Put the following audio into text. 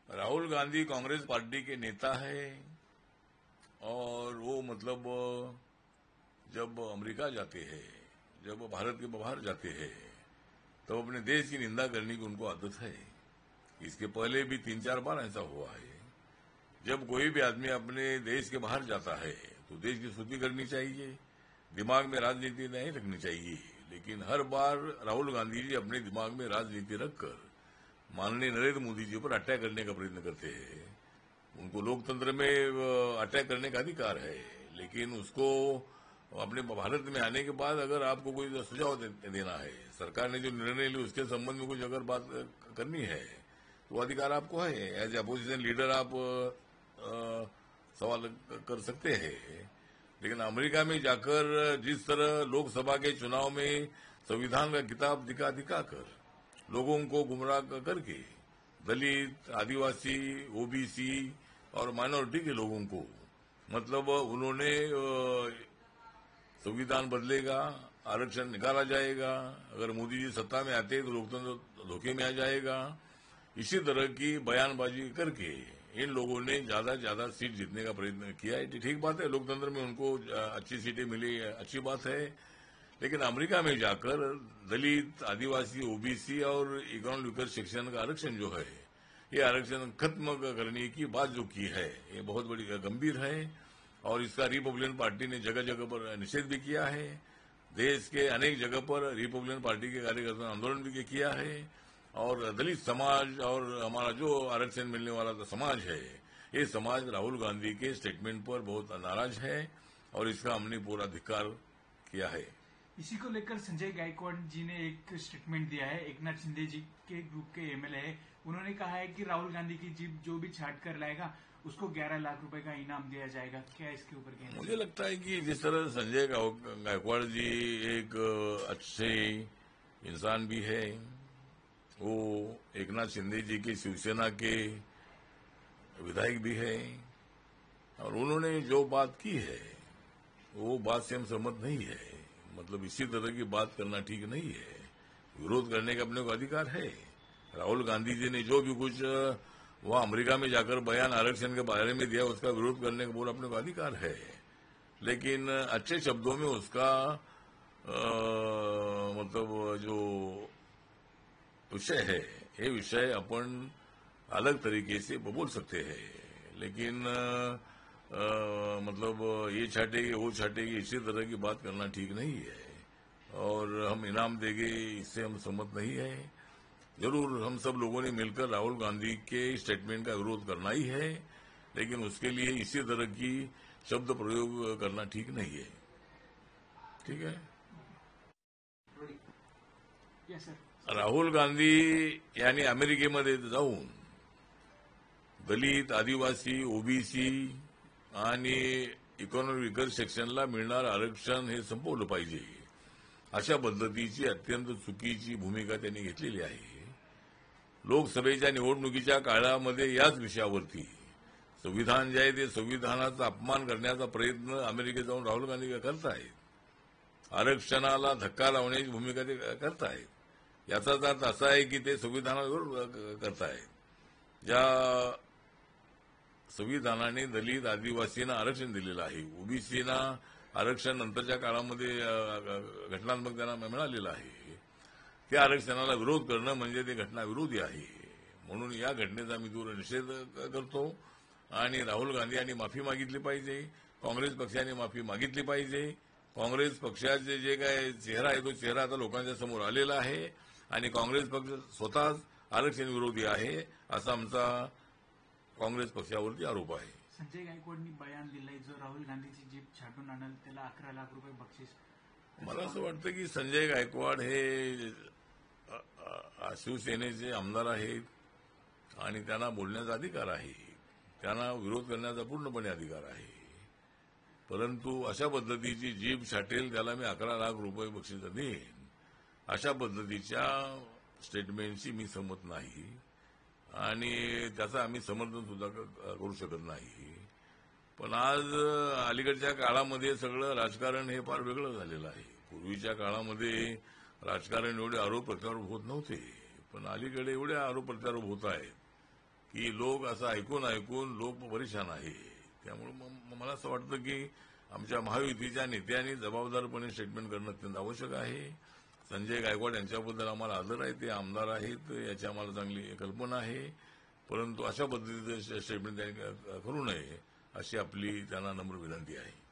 Rahul Gandhi Congress party के नेता है और वो मतलब जब अमेरिका जाते हैं, जब भारत के बाहर जाते हैं, तो अपने देश की निंदा करने की उनको आदत है। इसके पहले भी 3-4 बार ऐसा हुआ है। जब कोई भी आदमी अपने देश के बाहर जाता है तो देश की स्तुति करनी चाहिए, दिमाग में राजनीति नहीं रखनी चाहिए। लेकिन हर बार राहुल गांधी जी अपने दिमाग में राजनीति रखकर माननीय नरेंद्र मोदी जी पर अटैक करने का प्रयत्न करते हैं। उनको लोकतंत्र में अटैक करने का अधिकार है, लेकिन उसको अपने भारत में आने के बाद अगर आपको कोई सुझाव देना है, सरकार ने जो निर्णय लिया उसके संबंध में कुछ अगर बात करनी है तो अधिकार आपको है। एज ए अपोजिशन लीडर आप सवाल कर सकते हैं। लेकिन अमेरिका में जाकर जिस तरह लोकसभा के चुनाव में संविधान का किताब दिखाकर लोगों को गुमराह करके दलित, आदिवासी, ओबीसी और माइनॉरिटी के लोगों को मतलब उन्होंने संविधान बदलेगा, आरक्षण निकाला जाएगा, अगर मोदी जी सत्ता में आते तो लोकतंत्र धोखे में आ जाएगा, इसी तरह की बयानबाजी करके इन लोगों ने ज्यादा से ज्यादा सीट जीतने का प्रयत्न किया है। ठीक बात है, लोकतंत्र में उनको अच्छी सीटें मिली, अच्छी बात है। लेकिन अमेरिका में जाकर दलित, आदिवासी, ओबीसी और इकोनॉमिक वीकर सेक्शन का आरक्षण जो है, ये आरक्षण खत्म करने की बात जो की है, ये बहुत बड़ी गंभीर है। और इसका रिपब्लिकन पार्टी ने जगह जगह पर निषेध भी किया है। देश के अनेक जगह पर रिपब्लिकन पार्टी के कार्यकर्ता आंदोलन भी किया है। और दलित समाज और हमारा जो आरक्षण मिलने वाला समाज है, ये समाज राहुल गांधी के स्टेटमेंट पर बहुत नाराज है और इसका हमने पूरा धिक्कार किया है। इसी को लेकर संजय गायकवाड़ जी ने एक स्टेटमेंट दिया है। एकनाथ शिंदे जी के ग्रुप के एमएलए है, उन्होंने कहा है कि राहुल गांधी की जीप जो भी छाट कर लाएगा उसको 11 लाख रुपए का इनाम दिया जाएगा। क्या इसके ऊपर कहना? मुझे लगता है कि जिस तरह संजय गायकवाड़ जी एक अच्छे इंसान भी है, वो एकनाथ शिंदे जी की शिवसेना के विधायक भी है और उन्होंने जो बात की है वो बात से हम सहमत नहीं है। मतलब इसी तरह की बात करना ठीक नहीं है। विरोध करने का अपने को अधिकार है। राहुल गांधी जी ने जो भी कुछ वहां अमेरिका में जाकर बयान आरक्षण के बारे में दिया, उसका विरोध करने का पूरा अपने को अधिकार है। लेकिन अच्छे शब्दों में उसका मतलब जो विषय है, ये विषय अपन अलग तरीके से बोल सकते हैं। लेकिन मतलब ये छाटेगी वो छाटेगी, इसी तरह की बात करना ठीक नहीं है। और हम इनाम देंगे, इससे हम सहमत नहीं है। जरूर हम सब लोगों ने मिलकर राहुल गांधी के स्टेटमेंट का विरोध करना ही है, लेकिन उसके लिए इसी तरह की शब्द प्रयोग करना ठीक नहीं है। ठीक है। राहुल गांधी यांनी अमेरिकेमध्ये जाऊन दलित, आदिवासी, ओबीसी आणि इकॉनॉमिक वीकर सेक्शनला मिळणारं आरक्षण हे संपवलं पाहिजे, अशा पद्धतीची अत्यंत चुकीची भूमिका त्यांनी घेतलेली आहे। लोकसभेच्या निवडणुकीच्या काळामध्ये याच विषयावरती संविधान जे आहे ते संविधानाचा अपमान करण्याचा प्रयत्न अमेरिकेत जाऊन राहुल गांधी करतायत। आरक्षणाला धक्का लावण्याची भूमिका ते करतायत। याचाच अर्थ असा आहे की ते संविधानावर करतायत। ज्या संविधानाने दलित, आदिवासींना आरक्षण दिलेलं आहे, ओबीसीना आरक्षण नंतरच्या काळामध्ये घटनात्मक त्यांना मिळालेलं आहे, त्या आरक्षणाला विरोध करणं म्हणजे ते घटनाविरोधी आहे। म्हणून या घटनेचा मी दूर निषेध करतो आणि राहुल गांधी यांनी माफी मागितली पाहिजे, काँग्रेस पक्षाने माफी मागितली पाहिजे। काँग्रेस पक्षाचे जे काय चेहरा आहे तो चेहरा आता लोकांच्या समोर आलेला आहे आणि काँग्रेस पक्ष स्वतःच आरक्षण विरोधी आहे, असा आमचा काँग्रेस पक्षावरती आरोप आहे। संजय गायकवाडनी बयान दिलंय, जो राहुल गांधीची जीप छाटून आणल त्याला 11 लाख रुपये बक्षीस। मला असं वाटतं की संजय गायकवाड हे शिवसेनेचे आमदार आहेत आणि त्यांना बोलण्याचा अधिकार आहे, त्यांना विरोध करण्याचा पूर्णपणे अधिकार आहे। परंतु अशा पद्धतीची जीप छाटेल त्याला मी 11 लाख रुपये बक्षीस देईन, अशा पद्धतीच्या स्टेटमेंटशी मी सहमत नाही आणि त्याचं आम्ही समर्थन सुद्धा करू शकत नाही। पण आज अलीकडच्या काळामध्ये सगळं राजकारण हे फार वेगळं झालेलं आहे। पूर्वीच्या काळामध्ये राजकारण एवढे आरोप प्रत्यारोप होत नव्हते, पण अलीकडे एवढे आरोप प्रत्यारोप होत आहेत की लोक असं ऐकून ऐकून लोक परेशान आहे. त्यामुळे मला असं वाटतं की आमच्या महायुतीच्या नेत्यांनी जबाबदारपणे स्टेटमेंट करणं अत्यंत आवश्यक आहे. संजय गायकवाड यांच्याबद्दल आम्हाला आदर आहे, ते आमदार आहेत, याची आम्हाला चांगली कल्पना आहे. परंतु अशा पद्धतीचं स्टेटमेंट त्यांनी करू नये अशी आपली त्यांना नम्र विनंती आहे.